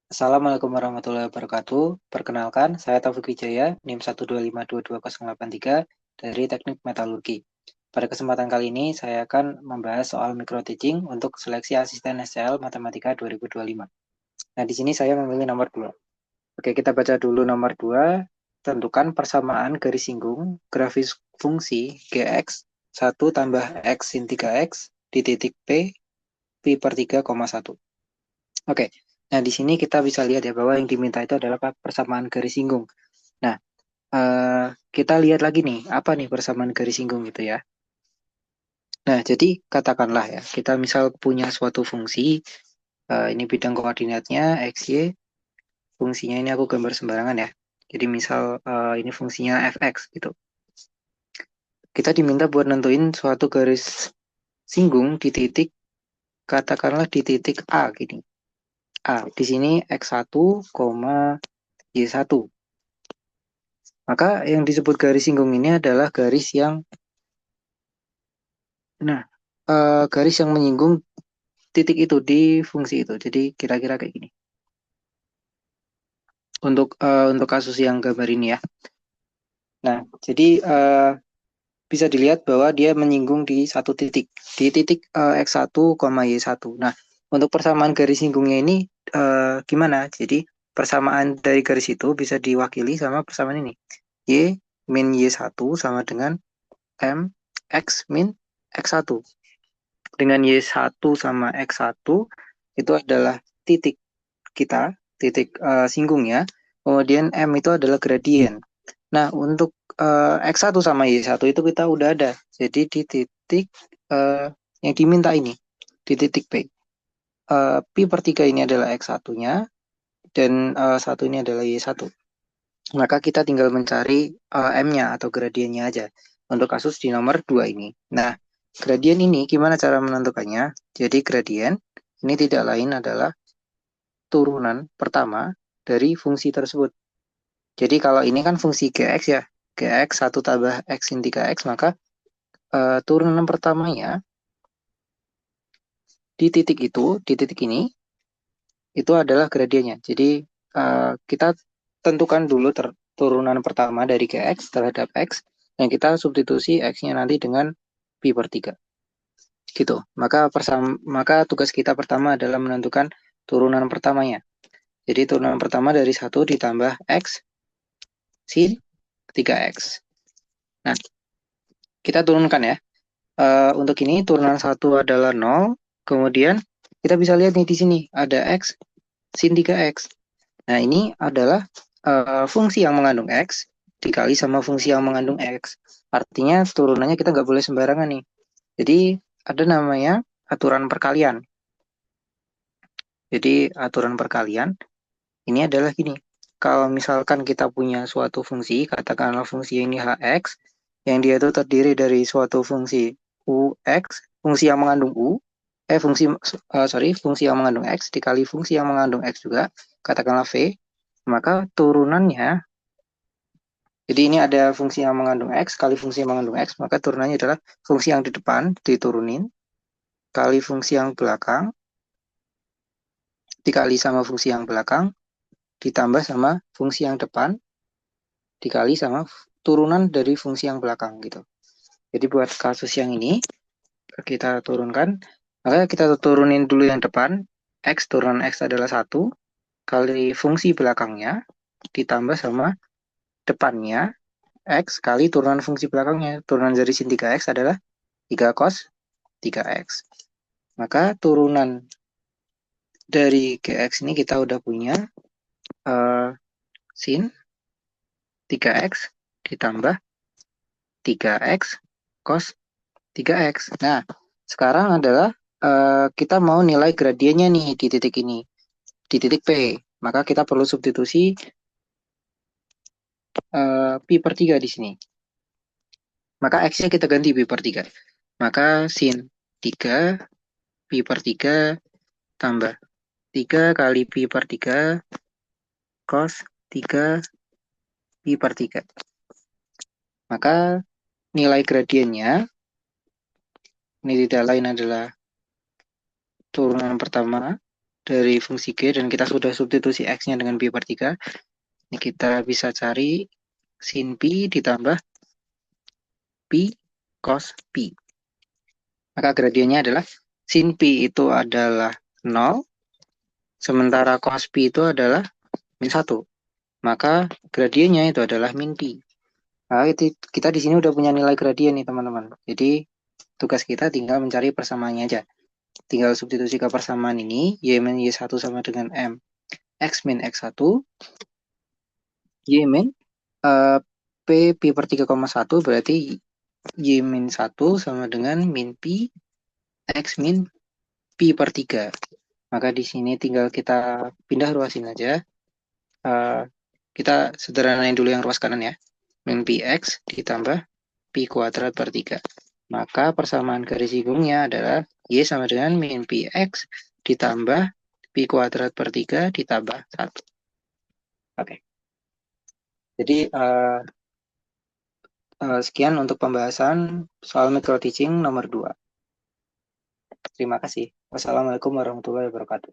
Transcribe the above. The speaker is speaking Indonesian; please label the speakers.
Speaker 1: Assalamualaikum warahmatullahi wabarakatuh. Perkenalkan, saya Taufik Wijaya, NIM 125222083 dari Teknik Metalurgi. Pada kesempatan kali ini, saya akan membahas soal micro teaching untuk seleksi asisten SCL Matematika 2025. Nah, di sini saya memilih nomor 2. Oke, kita baca dulu nomor 2. Tentukan persamaan garis singgung grafis fungsi Gx 1 tambah X sin 3X di titik Pi per 3,1. Oke, nah di sini kita bisa lihat ya bahwa yang diminta itu adalah persamaan garis singgung. Nah, kita lihat lagi nih, apa nih persamaan garis singgung gitu ya. Nah, jadi katakanlah ya, kita misal punya suatu fungsi, ini bidang koordinatnya X, Y, fungsinya ini aku gambar sembarangan ya. Jadi misal ini fungsinya fx gitu. Kita diminta buat nentuin suatu garis singgung di titik, katakanlah di titik A gini. A, di sini X1, Y1. Maka yang disebut garis singgung ini adalah garis yang, nah, garis yang menyinggung titik itu di fungsi itu. Jadi kira-kira kayak gini. Untuk kasus yang gambar ini ya. Nah, jadi bisa dilihat bahwa dia menyinggung di satu titik, di titik X1, Y1. Nah, untuk persamaan garis singgungnya ini gimana? Jadi persamaan dari garis itu bisa diwakili sama persamaan ini. Y min Y1 sama dengan M X min X1. Dengan Y1 sama X1 itu adalah titik kita, titik singgungnya. Kemudian M itu adalah gradien. Nah, untuk X1 sama Y1 itu kita udah ada. Jadi di titik yang diminta ini, di titik P. Pi per 3 ini adalah X1-nya, dan satu ini adalah Y1. Maka kita tinggal mencari M-nya atau gradiennya aja untuk kasus di nomor 2 ini. Nah, gradien ini gimana cara menentukannya? Jadi gradien ini tidak lain adalah turunan pertama dari fungsi tersebut. Jadi kalau ini kan fungsi Gx ya, Gx 1 tambah X sin 3X, maka turunan pertamanya di titik itu, di titik ini, itu adalah gradiennya. Jadi kita tentukan dulu turunan pertama dari Gx terhadap X, dan kita substitusi X-nya nanti dengan Pi per 3. Gitu. Maka tugas kita pertama adalah menentukan turunan pertamanya. Jadi turunan pertama dari 1 ditambah X sin 3X. Nah, kita turunkan ya. Untuk ini turunan 1 adalah 0. Kemudian kita bisa lihat nih di sini ada X sin 3X. Nah, ini adalah fungsi yang mengandung X dikali sama fungsi yang mengandung X. Artinya turunannya kita nggak boleh sembarangan nih. Jadi ada namanya aturan perkalian. Jadi aturan perkalian ini adalah gini. Kalau misalkan kita punya suatu fungsi, katakanlah fungsi ini Hx, yang dia itu terdiri dari suatu fungsi Ux, fungsi yang mengandung U, fungsi yang mengandung X dikali fungsi yang mengandung X juga, katakanlah V, maka turunannya, jadi ini ada fungsi yang mengandung X kali fungsi yang mengandung X, maka turunannya adalah fungsi yang di depan diturunin, kali fungsi yang belakang, dikali sama fungsi yang belakang, ditambah sama fungsi yang depan, dikali sama turunan dari fungsi yang belakang gitu. Jadi buat kasus yang ini, kita turunkan, maka kita turunin dulu yang depan, X turunan X adalah 1, kali fungsi belakangnya, ditambah sama depannya, X kali turunan fungsi belakangnya. Turunan dari sin 3X adalah 3 cos 3X. Maka turunan dari Gx ini kita udah punya sin 3X ditambah 3X cos 3X. Nah, sekarang adalah kita mau nilai gradiennya nih di titik ini, di titik P. Maka kita perlu substitusi Pi per 3 di sini. Maka X-nya kita ganti Pi per 3. Maka sin 3 Pi per 3 tambah 3 kali Pi per 3 cos 3 Pi per 3. Maka nilai gradiennya ini tidak lain adalah turunan pertama dari fungsi G dan kita sudah substitusi X-nya dengan pi per 3. Ini kita bisa cari sin pi ditambah pi cos pi. Maka gradiennya adalah sin pi itu adalah 0, sementara cos pi itu adalah min 1. Maka gradiennya itu adalah min pi. Nah, kita di sini udah punya nilai gradien nih teman-teman. Jadi tugas kita tinggal mencari persamaannya aja. Tinggal substitusi ke persamaan ini, y min y1 sama dengan m x min x1, y min p pi per 3,1 berarti y min 1 sama dengan min pi x min pi per 3. Maka di sini tinggal kita pindah ruasin aja. Kita sederhanain dulu yang ruas kanan ya. Min pi x ditambah pi kuadrat per 3. Maka persamaan garis sigungnya adalah y sama dengan min pi x ditambah pi kuadrat per 3 ditambah 1. Oke. Jadi sekian untuk pembahasan soal micro teaching nomor 2. Terima kasih. Wassalamualaikum warahmatullahi wabarakatuh.